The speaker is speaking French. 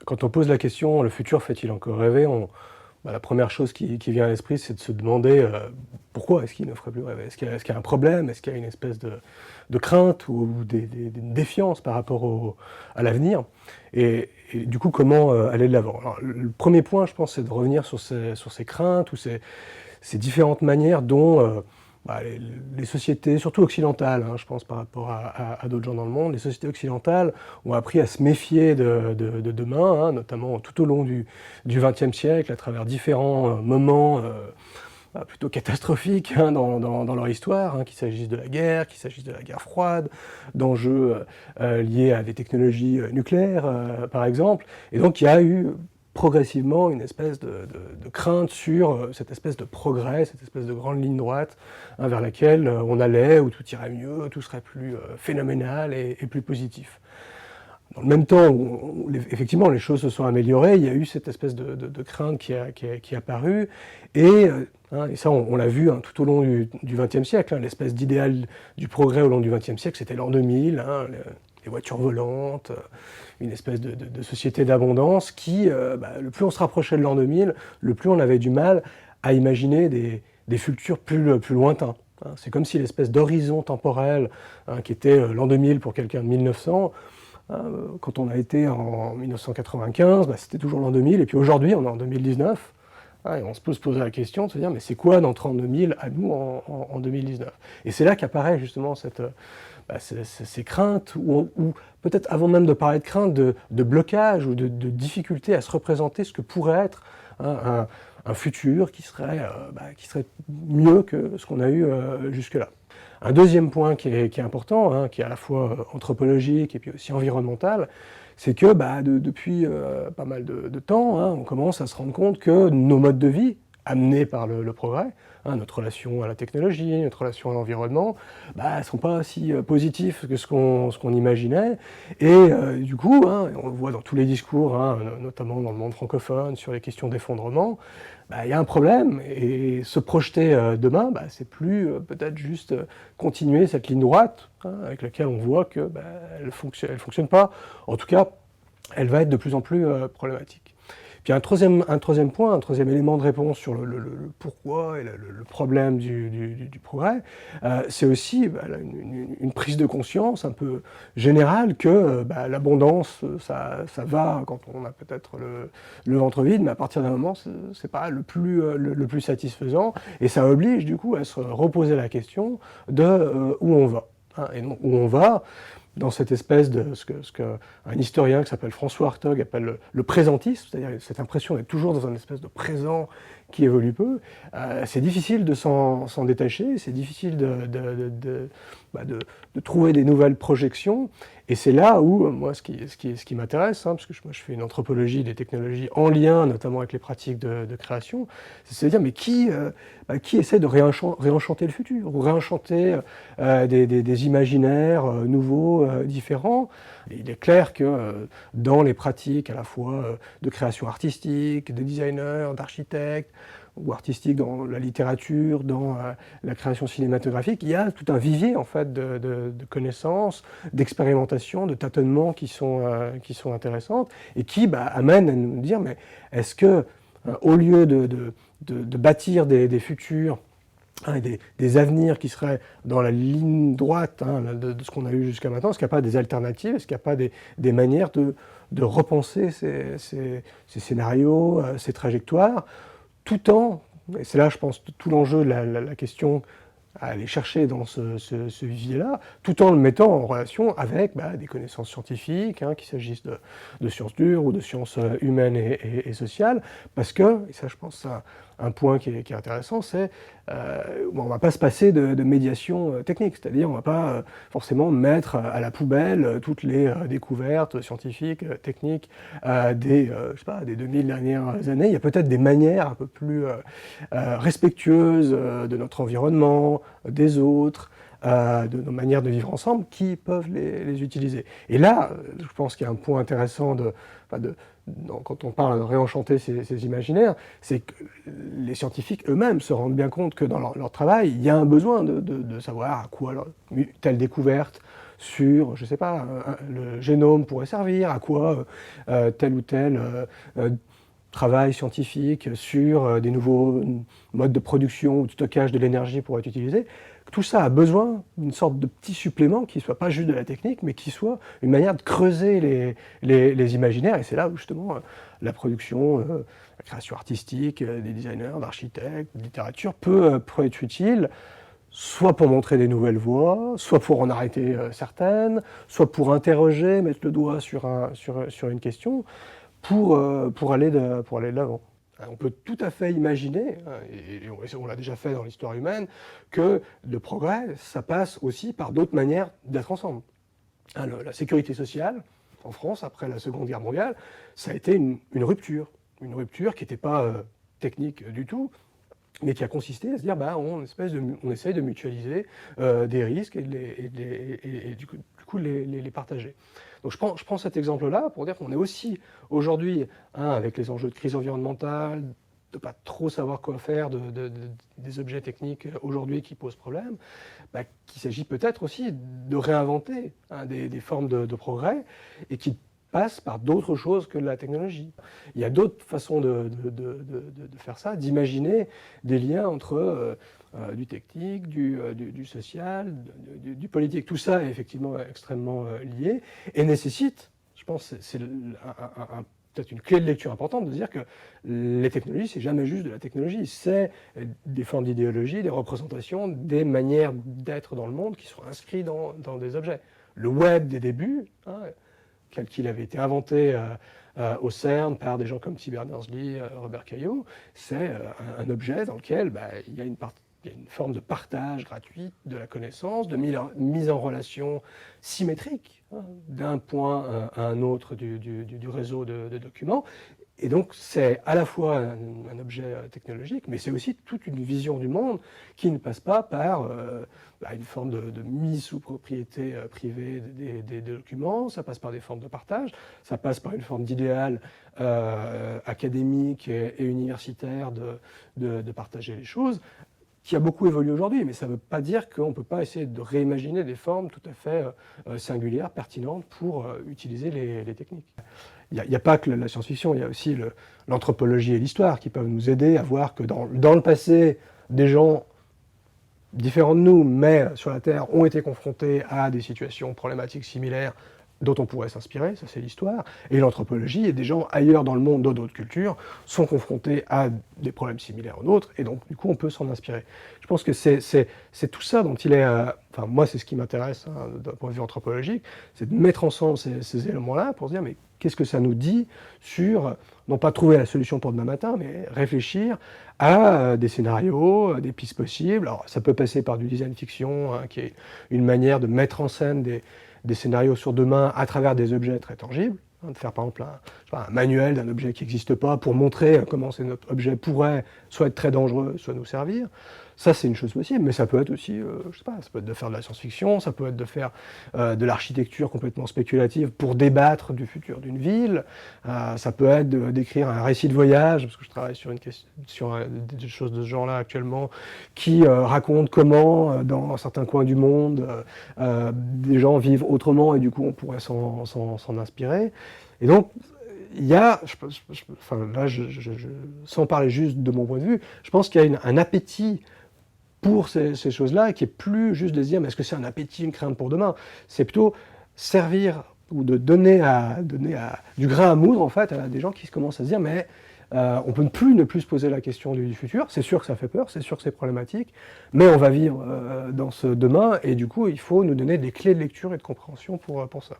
Quand on pose la question «Le futur fait-il encore rêver?», la première chose qui vient à l'esprit, c'est de se demander pourquoi est-ce qu'il ne ferait plus rêver? Est-ce qu'il y a un problème? Est-ce qu'il y a une espèce de crainte ou une défiance par rapport à l'avenir? Et du coup, comment aller de l'avant? Alors, le premier point, je pense, c'est de revenir sur ces craintes ou ces différentes manières dont les sociétés, surtout occidentales, hein, je pense par rapport à d'autres gens dans le monde, les sociétés occidentales ont appris à se méfier de demain, hein, notamment tout au long du XXe siècle, à travers différents moments plutôt catastrophiques hein, dans leur histoire, hein, qu'il s'agisse de la guerre, qu'il s'agisse de la guerre froide, d'enjeux liés à des technologies nucléaires, par exemple. Et donc il y a eu progressivement une espèce de crainte sur cette espèce de progrès, cette espèce de grande ligne droite hein, vers laquelle on allait, où tout irait mieux, tout serait plus phénoménal et plus positif. Dans le même temps, effectivement, les choses se sont améliorées, il y a eu cette espèce de crainte qui est apparue, et ça on l'a vu hein, tout au long du XXe siècle, hein, l'espèce d'idéal du progrès au long du XXe siècle, c'était l'an 2000, hein, les voitures volantes, une espèce de société d'abondance qui, le plus on se rapprochait de l'an 2000, le plus on avait du mal à imaginer des futurs plus lointains. Hein. C'est comme si l'espèce d'horizon temporel hein, qui était l'an 2000 pour quelqu'un de 1900, quand on a été en 1995, c'était toujours l'an 2000, et puis aujourd'hui on est en 2019, hein, et on se peut se poser la question de se dire mais c'est quoi notre an 2000 à nous en 2019? Et c'est là qu'apparaît justement ces craintes, ou peut-être avant même de parler de crainte, de blocage ou de difficulté à se représenter ce que pourrait être hein, un futur qui serait mieux que ce qu'on a eu jusque-là. Un deuxième point qui est important, hein, qui est à la fois anthropologique et puis aussi environnemental, c'est que depuis pas mal de temps, hein, on commence à se rendre compte que nos modes de vie, amenés par le progrès, hein, notre relation à la technologie, notre relation à l'environnement, ne sont pas si positifs que ce qu'on imaginait. Et du coup, hein, on le voit dans tous les discours, hein, notamment dans le monde francophone, sur les questions d'effondrement, y a un problème, et se projeter demain, c'est plus peut-être juste continuer cette ligne droite, hein, avec laquelle on voit que elle fonctionne pas. En tout cas, elle va être de plus en plus problématique. Puis un troisième point, un troisième élément de réponse sur le pourquoi et le problème du progrès, c'est aussi une prise de conscience un peu générale que l'abondance, ça va quand on a peut-être le ventre vide, mais à partir d'un moment, c'est pas le plus satisfaisant, et ça oblige du coup à se reposer la question de où on va. Hein, et donc où on va, dans cette espèce de ce qu'un historien qui s'appelle François Hartog appelle le présentisme, c'est-à-dire cette impression d'être toujours dans une espèce de présent qui évolue peu. C'est difficile de s'en détacher, c'est difficile de trouver des nouvelles projections, et c'est là où, moi, ce qui m'intéresse, hein, parce que moi je fais une anthropologie des technologies en lien notamment avec les pratiques de création, c'est de se dire mais qui essaie de réenchanter le futur, ou réenchanter des imaginaires nouveaux, différents. Et il est clair que dans les pratiques à la fois de création artistique, de designers, d'architectes, ou artistique dans la littérature, dans la création cinématographique, il y a tout un vivier en fait de connaissances, d'expérimentations, de tâtonnements qui sont intéressantes, et qui amènent à nous dire mais est-ce que au lieu de bâtir des futurs, hein, des avenirs qui seraient dans la ligne droite hein, de ce qu'on a eu jusqu'à maintenant, est-ce qu'il n'y a pas des alternatives, est-ce qu'il n'y a pas des manières de repenser ces scénarios, ces trajectoires, tout en, et c'est là je pense tout l'enjeu de la question à aller chercher dans ce vivier-là, tout en le mettant en relation avec des connaissances scientifiques, hein, qu'il s'agisse de sciences dures ou de sciences humaines et sociales, parce que, et ça je pense c'est un point qui est intéressant, c'est on ne va pas se passer de médiation technique, c'est-à-dire on ne va pas forcément mettre à la poubelle toutes les découvertes scientifiques, techniques des 2000 dernières années. Il y a peut-être des manières un peu plus respectueuses de notre environnement, des autres, de nos manières de vivre ensemble, qui peuvent les utiliser. Et là, je pense qu'il y a un point intéressant quand on parle de réenchanter ces imaginaires, c'est que les scientifiques eux-mêmes se rendent bien compte que dans leur travail, il y a un besoin de savoir à quoi telle découverte sur, je ne sais pas, le génome pourrait servir, à quoi tel ou tel travail scientifique sur des nouveaux modes de production ou de stockage de l'énergie pourrait être utilisé. Tout ça a besoin d'une sorte de petit supplément qui ne soit pas juste de la technique, mais qui soit une manière de creuser les imaginaires. Et c'est là où justement la production, la création artistique, des designers, d'architectes, de littérature peut être utile, soit pour montrer des nouvelles voies, soit pour en arrêter certaines, soit pour interroger, mettre le doigt sur une question, pour aller de l'avant. On peut tout à fait imaginer, et on l'a déjà fait dans l'histoire humaine, que le progrès, ça passe aussi par d'autres manières d'être ensemble. La sécurité sociale, en France, après la Seconde Guerre mondiale, ça a été une rupture qui n'était pas technique du tout, mais qui a consisté à se dire, on essaye de mutualiser des risques et du coup les partager. Donc je prends cet exemple-là pour dire qu'on est aussi aujourd'hui, avec les enjeux de crise environnementale, de ne pas trop savoir quoi faire des objets techniques aujourd'hui qui posent problème, qu'il s'agit peut-être aussi de réinventer des formes de progrès et qui passe par d'autres choses que la technologie. Il y a d'autres façons de faire ça, d'imaginer des liens entre du technique, du social, du politique. Tout ça est effectivement extrêmement lié et nécessite, je pense, c'est peut-être une clé de lecture importante de dire que les technologies, c'est jamais juste de la technologie, c'est des formes d'idéologie, des représentations, des manières d'être dans le monde qui sont inscrites dans des objets. Le web des débuts, tel qu'il avait été inventé au CERN par des gens comme Tim Berners-Lee, Robert Cailliau, c'est un objet dans lequel il y a une forme de partage gratuit de la connaissance, de mise en relation symétrique d'un point à un autre du réseau de documents. Et donc c'est à la fois un objet technologique, mais c'est aussi toute une vision du monde qui ne passe pas par une forme de mise sous propriété privée des documents, ça passe par des formes de partage, ça passe par une forme d'idéal académique et universitaire de partager les choses, qui a beaucoup évolué aujourd'hui, mais ça ne veut pas dire qu'on ne peut pas essayer de réimaginer des formes tout à fait singulières, pertinentes pour utiliser les techniques. Il n'y a pas que la science-fiction, il y a aussi l'anthropologie et l'histoire qui peuvent nous aider à voir que dans le passé, des gens différents de nous, mais sur la Terre, ont été confrontés à des situations problématiques similaires dont on pourrait s'inspirer, ça c'est l'histoire, et l'anthropologie, et des gens ailleurs dans le monde, dans d'autres cultures, sont confrontés à des problèmes similaires aux nôtres, et donc du coup on peut s'en inspirer. Je pense que c'est tout ça dont il est... Enfin moi c'est ce qui m'intéresse d'un point de vue anthropologique, c'est de mettre ensemble ces éléments-là pour se dire mais qu'est-ce que ça nous dit sur, non pas trouver la solution pour demain matin, mais réfléchir à des scénarios, des pistes possibles. Alors ça peut passer par du design fiction, qui est une manière de mettre en scène des scénarios sur demain à travers des objets très tangibles, de faire par exemple un manuel d'un objet qui n'existe pas pour montrer comment cet objet pourrait soit être très dangereux, soit nous servir. Ça, c'est une chose possible, mais ça peut être aussi, je sais pas, ça peut être de faire de la science-fiction, ça peut être de faire de l'architecture complètement spéculative pour débattre du futur d'une ville, ça peut être d'écrire un récit de voyage, parce que je travaille sur des choses de ce genre-là actuellement, qui racontent comment, dans certains coins du monde, des gens vivent autrement et du coup on pourrait s'en inspirer. Et donc, il y a, sans parler juste de mon point de vue, je pense qu'il y a un appétit pour ces choses-là, qui est plus juste de se dire, mais est-ce que c'est un appétit, une crainte pour demain? C'est plutôt servir ou de donner du grain à moudre, en fait, à des gens qui commencent à se dire, mais on peut ne plus se poser la question du futur. C'est sûr que ça fait peur, c'est sûr que c'est problématique, mais on va vivre dans ce demain, et du coup, il faut nous donner des clés de lecture et de compréhension pour ça.